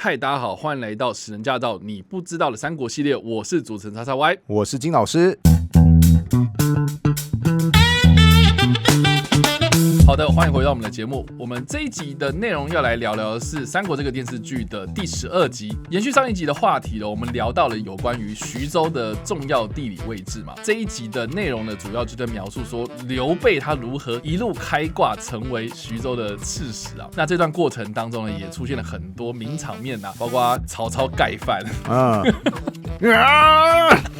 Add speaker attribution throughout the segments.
Speaker 1: 嗨，大家好，欢迎来到使人驾到你不知道的三国系列，我是主持人叉叉 Y，
Speaker 2: 我是金老师。
Speaker 1: 好的，欢迎回到我们的节目。我们这一集的内容要来聊聊的是《三国》这个电视剧的第12集，延续上一集的话题了。我们聊到了有关于徐州的重要地理位置嘛。这一集的内容呢，主要就在描述说刘备他如何一路开挂成为徐州的刺史啊。那这段过程当中呢，也出现了很多名场面啊，包括曹操盖饭。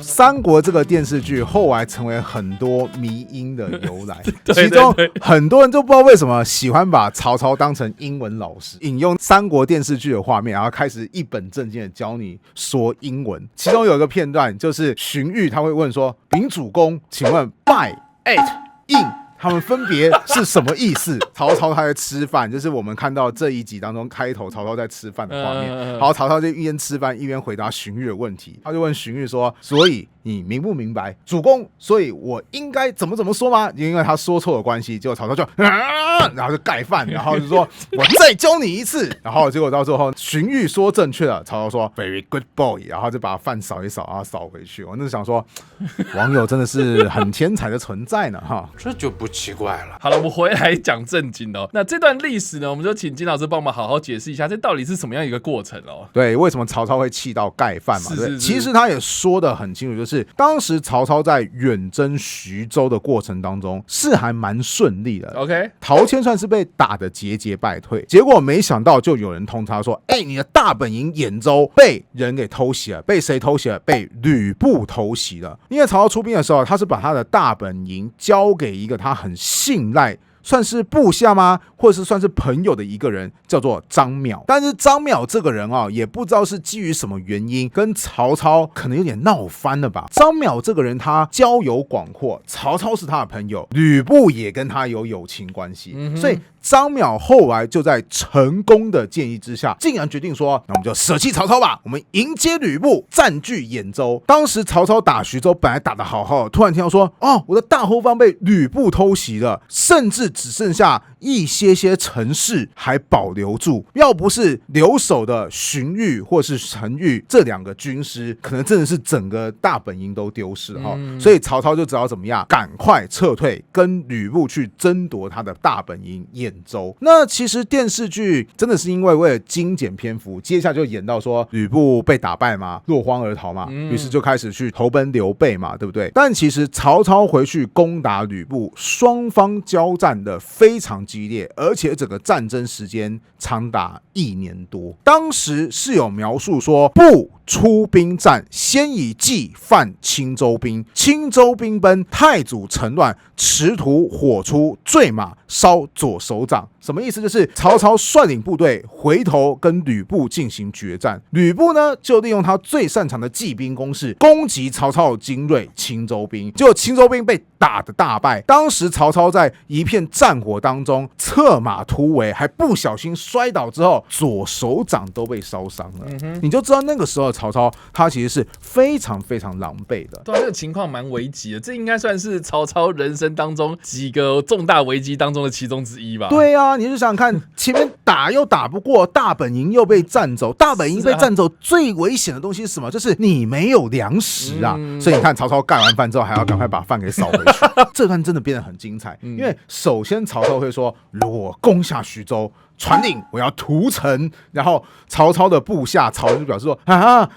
Speaker 2: 三国这个电视剧后来成为很多迷因的由来，其中很多人就不知道为什么喜欢把曹操当成英文老师，引用三国电视剧的画面，然后开始一本正经的教你说英文。其中有一个片段就是荀彧他会问说：“禀主公，请问 by at in。”他们分别是什么意思？曹操他在吃饭，就是我们看到这一集当中开头曹操在吃饭的画面。然后曹操就一边吃饭一边回答荀彧的问题。他就问荀彧说：“所以你明不明白，主公？所以我应该怎么说吗？”因为他说错的关系，结果曹操就然后就盖饭，然后就说：“我再教你一次。”然后结果到最后荀彧说正确了，曹操说 “very good boy”， 然后就把饭扫一扫，然后扫回去。我那时想说，网友真的是很天才的存在呢，哈，
Speaker 3: 这就不奇怪了。
Speaker 1: 好了，我们回来讲正经的哦。那这段历史呢，我们就请金老师帮我们好好解释一下，这到底是什么样一个过程哦？
Speaker 2: 对，为什么曹操会气到盖饭嘛？对，其实他也说得很清楚，就是当时曹操在远征徐州的过程当中是还蛮顺利的。
Speaker 1: OK，
Speaker 2: 陶谦算是被打得节节败退，结果没想到就有人通他说：“你的大本营兖州被人给偷袭了，被谁偷袭了？被吕布偷袭了。”因为曹操出兵的时候，他是把他的大本营交给一个他很信赖，算是部下吗？或者是算是朋友的一个人，叫做张邈。但是张邈这个人也不知道是基于什么原因，跟曹操可能有点闹翻了吧。张邈这个人他交友广阔，曹操是他的朋友，吕布也跟他有友情关系，所以张邈后来就在成功的建议之下，竟然决定说：“那我们就舍弃曹操吧，我们迎接吕布，占据兖州。”当时曹操打徐州本来打得好好的，突然听到说：“我的大后方被吕布偷袭了，甚至只剩下一些城市还保留住。要不是留守的荀彧或是陈馀这两个军师，可能真的是整个大本营都丢失了。所以曹操就只好怎么样，赶快撤退，跟吕布去争夺他的大本营兖州。那其实电视剧真的是因为了精简篇幅，接下来就演到说吕布被打败嘛，落荒而逃嘛，于是就开始去投奔刘备嘛，对不对？但其实曹操回去攻打吕布，双方交战的非常激烈，而且整个战争时间长达1年多。当时是有描述说，不出兵战，先以计犯青州兵，青州兵奔，太祖乘乱，持土火出，坠马烧左手掌。什么意思？就是曹操率领部队回头跟吕布进行决战，吕布呢就利用他最擅长的骑兵攻势，攻击曹操的精锐青州兵，结果青州兵被打得大败。当时曹操在一片战火当中策马突围，还不小心摔倒之后，左手掌都被烧伤了。你就知道那个时候曹操他其实是非常非常狼狈的。
Speaker 1: 对，这个情况蛮危急的，这应该算是曹操人生当中几个重大危机当中的其中之一吧。
Speaker 2: 对啊，你就想想看，前面打又打不过，大本营又被占走，大本营被占走最危险的东西是什么？就是你没有粮食啊。所以你看曹操盖完饭之后还要赶快把饭给扫回去。这段真的变得很精彩，因为首先曹操会说：“我攻下徐州，传令我要屠城。”然后曹操的部下曹仁就表示说：“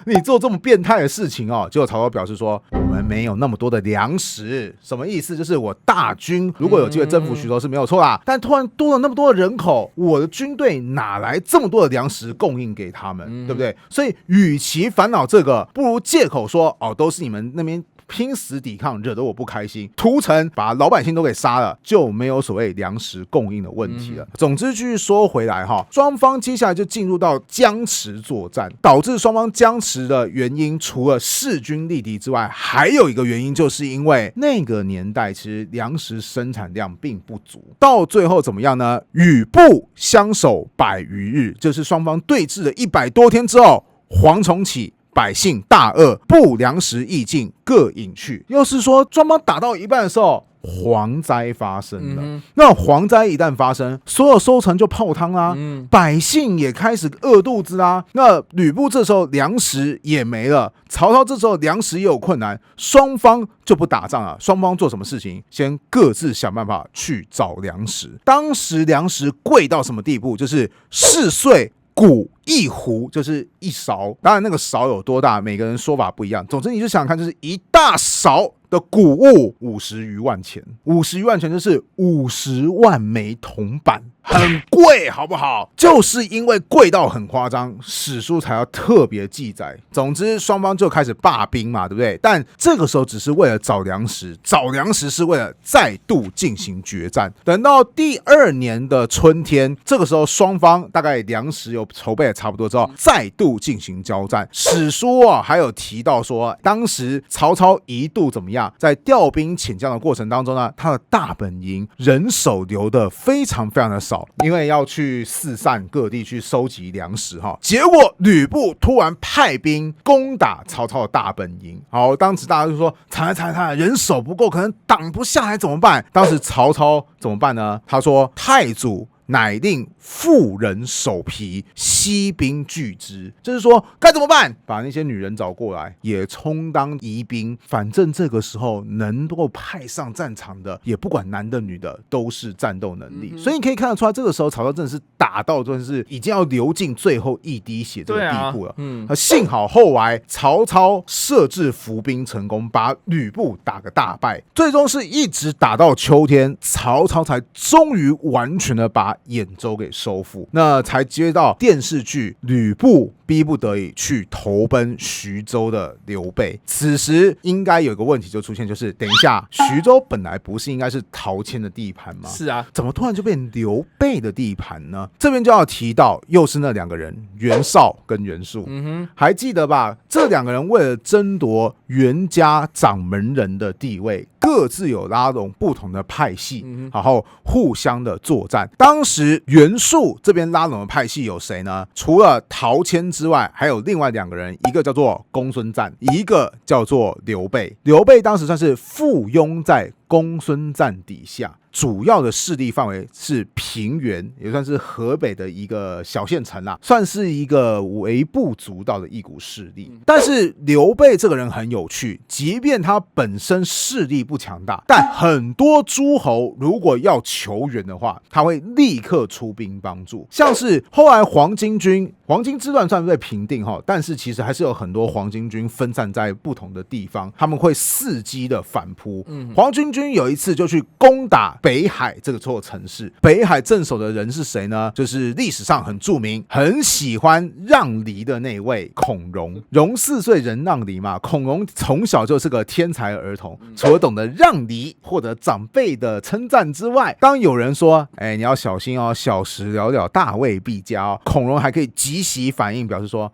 Speaker 2: 你做这么变态的事情哦。”结果曹操表示说：“我们没有那么多的粮食。”什么意思？就是我大军如果有机会征服徐州是没有错啦，但突然多了那么多的人口，我的军队哪来这么多的粮食供应给他们，对不对？所以与其烦恼这个，不如借口说：“都是你们那边拼死抵抗，惹得我不开心，屠城把老百姓都给杀了，就没有所谓粮食供应的问题了。总之继续说回来双方接下来就进入到僵持作战。导致双方僵持的原因，除了势均力敌之外，还有一个原因，就是因为那个年代其实粮食生产量并不足。到最后怎么样呢？与部相守100余日，就是双方对峙了100多天之后，蝗虫起，百姓大饿，不粮食亦尽，各隐去。又是说，双方打到一半的时候，蝗灾发生了。那蝗灾一旦发生，所有收成就泡汤啦，百姓也开始饿肚子啦。那吕布这时候粮食也没了，曹操这时候粮食也有困难，双方就不打仗了。双方做什么事情？先各自想办法去找粮食。当时粮食贵到什么地步？就是4岁谷一斛，就是一勺。当然那个勺有多大，每个人说法不一样。总之你就想想看，就是一大勺的谷物50余万钱，50余万钱就是50万枚铜板，很贵，好不好？就是因为贵到很夸张，史书才要特别记载。总之双方就开始罢兵嘛，对不对？但这个时候只是为了找粮食，找粮食是为了再度进行决战。等到第2年的春天，这个时候双方大概粮食有筹备的差不多之后，再度进行交战。史书还有提到说，当时曹操一度怎么样？在调兵遣将的过程当中呢，他的大本营人手留的非常非常的少，因为要去四散各地去收集粮食哈。结果吕布突然派兵攻打曹操的大本营，好，当时大家就说惨了，人手不够，可能挡不下来怎么办？当时曹操怎么办呢？他说太祖乃令妇人首皮，悉兵拒之，就是说该怎么办？把那些女人找过来，也充当疑兵。反正这个时候能够派上战场的，也不管男的女的，都是战斗能力。所以你可以看得出来，这个时候曹操真的是打到真的是已经要流尽最后一滴血这个地步了。幸好后来曹操设置伏兵成功，把吕布打个大败。最终是一直打到秋天，曹操才终于完全的把兖州给收复，那才接到电视剧吕布逼不得已去投奔徐州的刘备。此时应该有一个问题就出现，就是等一下，徐州本来不是应该是陶谦的地盘吗？
Speaker 1: 是啊，
Speaker 2: 怎么突然就变刘备的地盘呢？这边就要提到又是那2个人，袁绍跟袁术。还记得吧？这2个人为了争夺袁家掌门人的地位，各自有拉拢不同的派系，然后互相的作战。当时袁术这边拉拢的派系有谁呢？除了陶谦之外，还有另外2个人，一个叫做公孙瓒，一个叫做刘备。刘备当时算是附庸在公孙瓒底下，主要的势力范围是平原，也算是河北的一个小县城啦，算是一个微不足道的一股势力。但是刘备这个人很有趣，即便他本身势力不强大，但很多诸侯如果要求援的话，他会立刻出兵帮助。像是后来黄巾之乱算是被平定，但是其实还是有很多黄巾军分散在不同的地方，他们会伺机的反扑。黄巾军有一次就去攻打北海这个座城市，北海镇守的人是谁呢？就是历史上很著名，很喜欢让梨的那位孔融。融4岁人让梨嘛，孔融从小就是个天才儿童，除了懂得让梨获得长辈的称赞之外，当有人说你要小心哦，小时了了，大未必佳哦，孔融还可以即席反应，表示说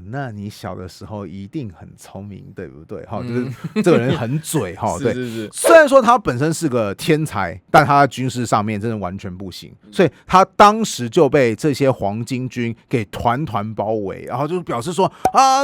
Speaker 2: 那你小的时候一定很聪明，对不对？就是这个人很嘴对。
Speaker 1: 是。
Speaker 2: 虽然说他本身是个天才，但他在军事上面真的完全不行，所以他当时就被这些黄巾军给团团包围，然后就表示说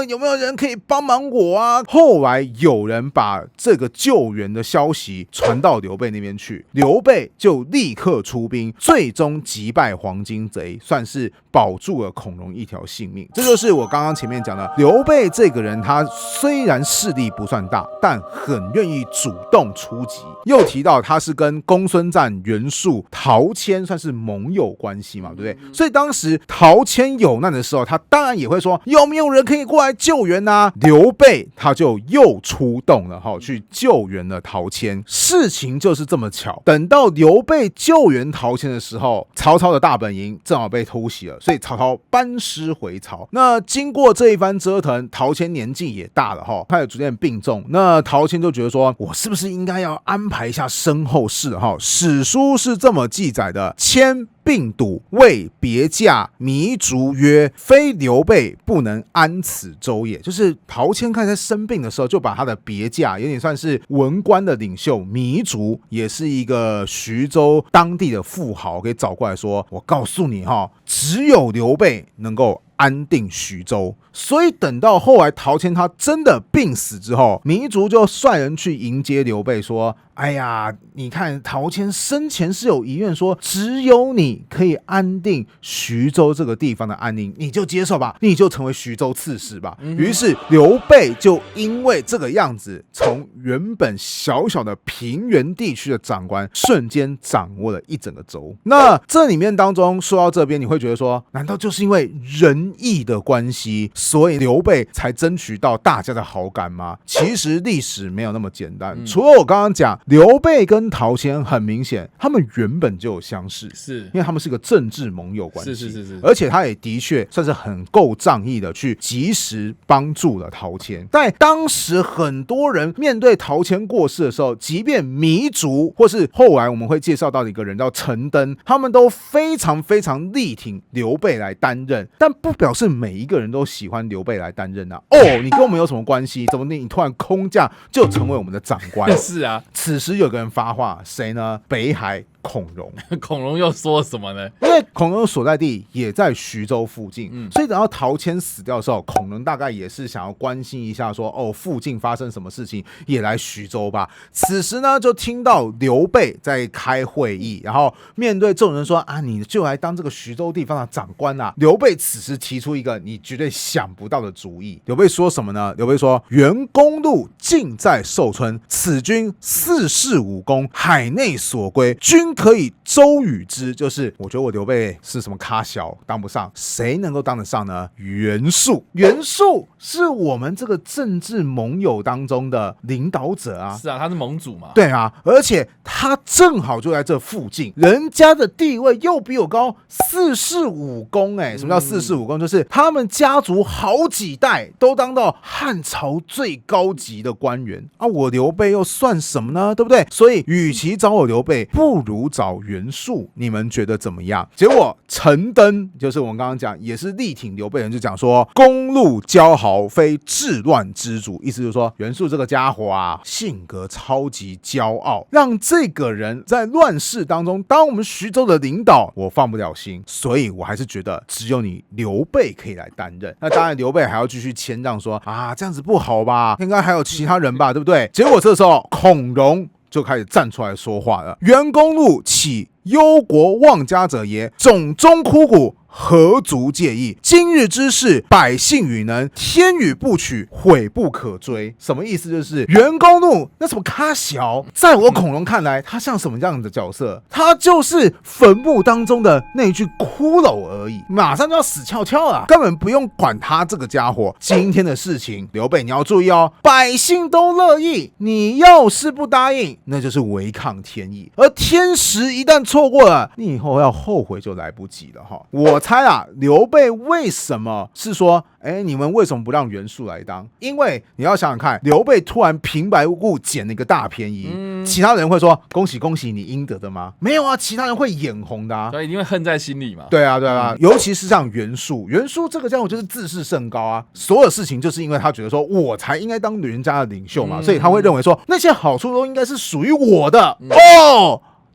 Speaker 2: 有没有人可以帮忙我啊？后来有人把这个救援的消息传到刘备那边去，刘备就立刻出兵，最终击败黄巾贼，算是保住了孔融一条性命。这就是我刚刚前面讲的，刘备这个人他虽然势力不算大，但很愿意主动出击。又提到他是跟公孙瓒、袁术、陶谦算是盟友关系嘛，对不对？所以当时陶谦有难的时候，他当然也会说有没有人可以过来救援啊？刘备他就又出动了去救援了陶谦。事情就是这么巧，等到刘备救援陶谦的时候，曹操的大本营正好被突袭了，所以曹操班师回朝。那经过这一番折腾，陶谦年纪也大了他也逐渐病重。那陶谦就觉得说，我是不是应该要安排一下身后事史书是这么记载的：谦病笃，谓别驾糜竺曰：非刘备不能安此州也。就是陶谦开始在生病的时候，就把他的别驾，有点算是文官的领袖糜竺，也是一个徐州当地的富豪，给找过来说，我告诉你只有刘备能够安定徐州。所以等到后来陶谦他真的病死之后，糜竺就率人去迎接刘备，说哎呀，你看陶谦生前是有遗愿说，只有你可以安定徐州这个地方的安宁，你就接受吧，你就成为徐州刺史吧。于是刘备就因为这个样子，从原本小小的平原地区的长官，瞬间掌握了一整个州。那这里面当中说到这边，你会觉得说，难道就是因为仁义的关系，所以刘备才争取到大家的好感吗？其实历史没有那么简单。除了我刚刚讲刘备跟陶谦，很明显他们原本就有相似，
Speaker 1: 是
Speaker 2: 因为他们是个政治盟友关系，
Speaker 1: 是，
Speaker 2: 而且他也的确算是很够仗义的，去及时帮助了陶谦。在当时很多人面对陶谦过世的时候，即便糜竺或是后来我们会介绍到的一个人叫陈登，他们都非常非常力挺刘备来担任，但不表示每一个人都喜欢刘备来担任啊。你跟我们有什么关系？怎么你突然空降就成为我们的长官？
Speaker 1: 是啊，
Speaker 2: 此时有个人发话，谁呢？北海孔融。
Speaker 1: 孔融又说什么呢？
Speaker 2: 因为孔融所在地也在徐州附近，所以等到陶谦死掉的时候，孔融大概也是想要关心一下说，附近发生什么事情，也来徐州吧。此时呢，就听到刘备在开会议，然后面对众人说啊，你就来当这个徐州地方的长官啊。刘备此时提出一个你绝对想不到的主意。刘备说什么呢？刘备说，袁公路尽在寿春，此君四世武功，海内所归，君可以周与之。就是我觉得我刘备是什么咖小当不上，谁能够当得上呢？袁术。袁术是我们这个政治盟友当中的领导者啊。
Speaker 1: 是啊，他是盟主嘛。
Speaker 2: 对啊，而且他正好就在这附近，人家的地位又比我高，四世武功。什么叫四世武功？就是他们家族好几代都当到汉朝最高级的官员啊。我刘备又算什么呢？对不对？所以与其找我刘备，不如找袁术，你们觉得怎么样？结果陈登就是我们刚刚讲也是力挺刘备人，就讲说，公路骄豪，非治乱之主。意思就是说，袁术这个家伙啊，性格超级骄傲，让这个人在乱世当中当我们徐州的领导，我放不了心，所以我还是觉得只有你刘备可以来担任。那当然刘备还要继续谦让说啊，这样子不好吧，应该还有其他人吧，对不对？结果这时候孔融就开始站出来说话了。袁公路岂忧国忘家者也，冢中枯骨，何足介意？今日之事，百姓与能，天与不取，悔不可追。什么意思？就是袁公路那什么咖小，在我孔融看来，他像什么样的角色？他就是坟墓当中的那具骷髅而已，马上就要死翘翘了，根本不用管他这个家伙。今天的事情，刘备你要注意哦，百姓都乐意，你要是不答应，那就是违抗天意，而天时一旦错过了，你以后要后悔就来不及了哈。我猜啊，刘备为什么是说，你们为什么不让袁术来当？因为你要想想看，刘备突然平白无故捡了一个大便宜，其他人会说恭喜恭喜，你应得的吗？没有啊，其他人会眼红的啊，
Speaker 1: 所以一定会恨在心里嘛。
Speaker 2: 对啊，对啊，尤其是像袁术，袁术这个家伙就是自视甚高啊，所有事情就是因为他觉得说我才应该当人家的领袖嘛，所以他会认为说那些好处都应该是属于我的。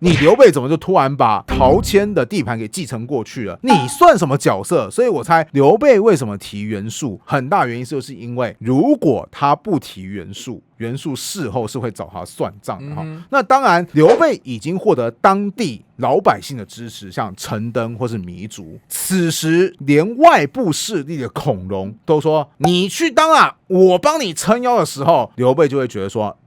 Speaker 2: 你刘备怎么就突然把陶谦的地盘给继承过去了？你算什么角色？所以我猜刘备为什么提袁术，很大原因就是因为如果他不提袁术，袁术事后是会找他算账的。那当然，刘备已经获得当地老百姓的支持，像陈登或是糜竺。此时连外部势力的孔融都说你去当啊，我帮你撑腰的时候，刘备就会觉得说，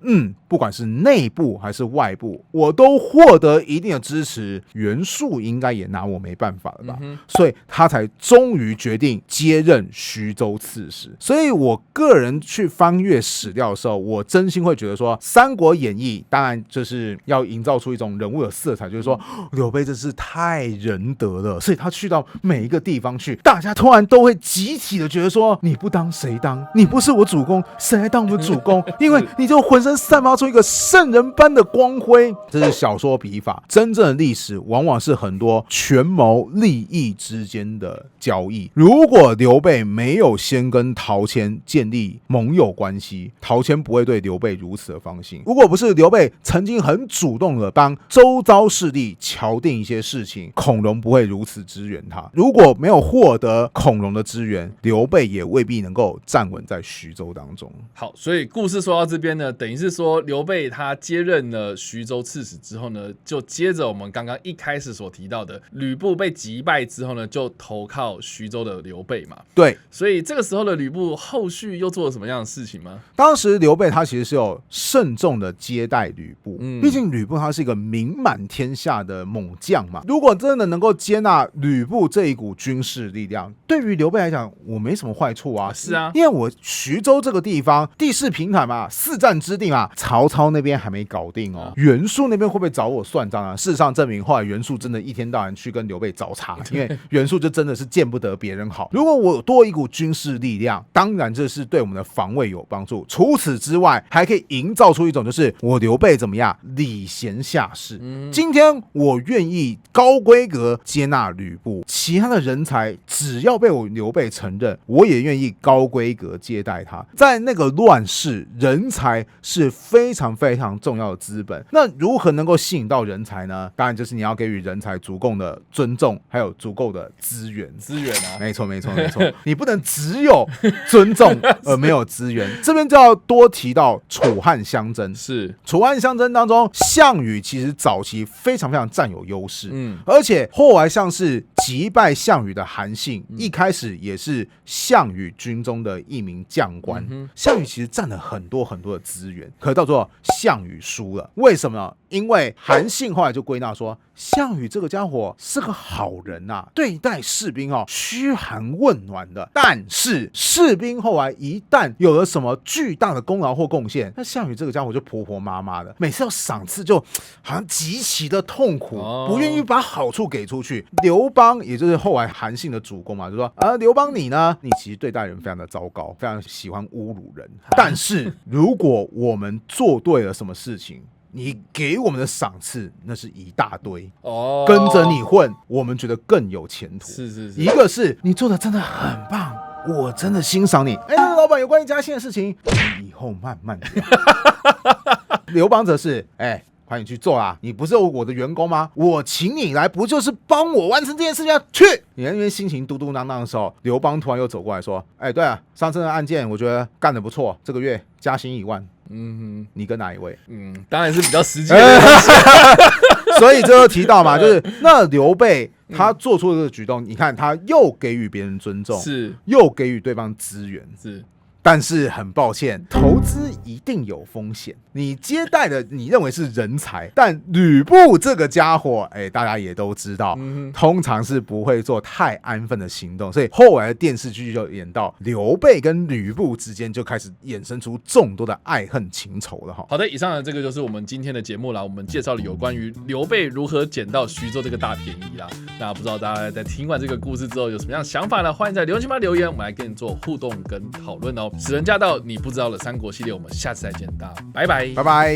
Speaker 2: 不管是内部还是外部，我都获得一定的支持，袁术应该也拿我没办法了吧？所以他才终于决定接任徐州刺史。所以我个人去翻阅史料的时候，我真心会觉得说，《三国演义》当然就是要营造出一种人物的色彩，就是说刘备真是太仁德了，所以他去到每一个地方去，大家突然都会集体的觉得说，你不当谁当？你不是我主公，谁来当我们主公？因为你就浑身散发出一个圣人般的光辉。这是小说笔法，真正的历史往往是很多权谋利益之间的交易。如果刘备没有先跟陶谦建立盟友关系，陶谦不会对对刘备如此的放心。如果不是刘备曾经很主动的帮周遭势力敲定一些事情，孔融不会如此支援他。如果没有获得孔融的支援，刘备也未必能够站稳在徐州当中。
Speaker 1: 好，所以故事说到这边呢，等于是说刘备他接任了徐州刺史之后呢，就接着我们刚刚一开始所提到的吕布被击败之后呢，就投靠徐州的刘备嘛。
Speaker 2: 对，
Speaker 1: 所以这个时候的吕布后续又做了什么样的事情吗？
Speaker 2: 当时刘备他其实是有慎重的接待吕布，毕竟吕布他是一个名满天下的猛将嘛。如果真的能够接纳吕布这一股军事力量，对于刘备来讲，我没什么坏处啊。
Speaker 1: 是啊，
Speaker 2: 因为我徐州这个地方地势平坦嘛，四战之地嘛，曹操那边还没搞定哦。袁术那边会不会找我算账啊？事实上证明，后来袁术真的一天到晚去跟刘备找茬，因为袁术就真的是见不得别人好。如果我多一股军事力量，当然这是对我们的防卫有帮助。除此之外，还可以营造出一种就是我刘备怎么样礼贤下士。今天我愿意高规格接纳吕布，其他的人才只要被我刘备承认，我也愿意高规格接待他。在那个乱世，人才是非常非常重要的资本。那如何能够吸引到人才呢？当然就是你要给予人才足够的尊重，还有足够的资源。
Speaker 1: 资源啊，
Speaker 2: 没错没错没错，你不能只有尊重而没有资源。这边就要多提到楚汉相争。
Speaker 1: 是
Speaker 2: 楚汉相争当中，项羽其实早期非常非常占有优势，而且后来像是击败项羽的韩信，一开始也是项羽军中的一名将官。项羽其实占了很多很多的资源，可是到最后项羽输了。为什么呢？因为韩信后来就归纳说，项羽这个家伙是个好人啊，对待士兵嘘寒问暖的。但是士兵后来一旦有了什么巨大的功劳或贡献，那项羽这个家伙就婆婆妈妈的，每次要赏赐就好像极其的痛苦，不愿意把好处给出去。刘邦也就是后来韩信的主公嘛，就说刘邦你呢，你其实对待人非常的糟糕，非常喜欢侮辱人。但是如果我们做对了什么事情，你给我们的赏赐那是一大堆跟着你混，我们觉得更有前途。
Speaker 1: 是
Speaker 2: 一个是你做的真的很棒，我真的欣赏你。那老板有关于加薪的事情，以后慢慢聊。刘邦则是快点去做啦！你不是我的员工吗？我请你来，不就是帮我完成这件事情啊？去！你在那边心情嘟嘟囔囔的时候，刘邦突然又走过来说：“对啊，上次的案件我觉得干得不错，这个月加薪1万。”你跟哪一位？
Speaker 1: 当然是比较实际的。
Speaker 2: 所以这就提到嘛，就是那刘备他做出这个举动，你看他又给予别人尊重，
Speaker 1: 是
Speaker 2: 又给予对方资源，
Speaker 1: 是。
Speaker 2: 但是很抱歉，投资一定有风险。你接待的你认为是人才，但吕布这个家伙，大家也都知道，通常是不会做太安分的行动。所以后来的电视剧就演到刘备跟吕布之间就开始衍生出众多的爱恨情仇了哈。
Speaker 1: 好的，以上的这个就是我们今天的节目啦。我们介绍了有关于刘备如何捡到徐州这个大便宜啦。那不知道大家在听完这个故事之后有什么样的想法呢？欢迎在留言区留言，我们来跟你做互动跟讨论哦。使人驾到你不知道的三国系列，我们下次再见，大家拜拜，
Speaker 2: 拜拜。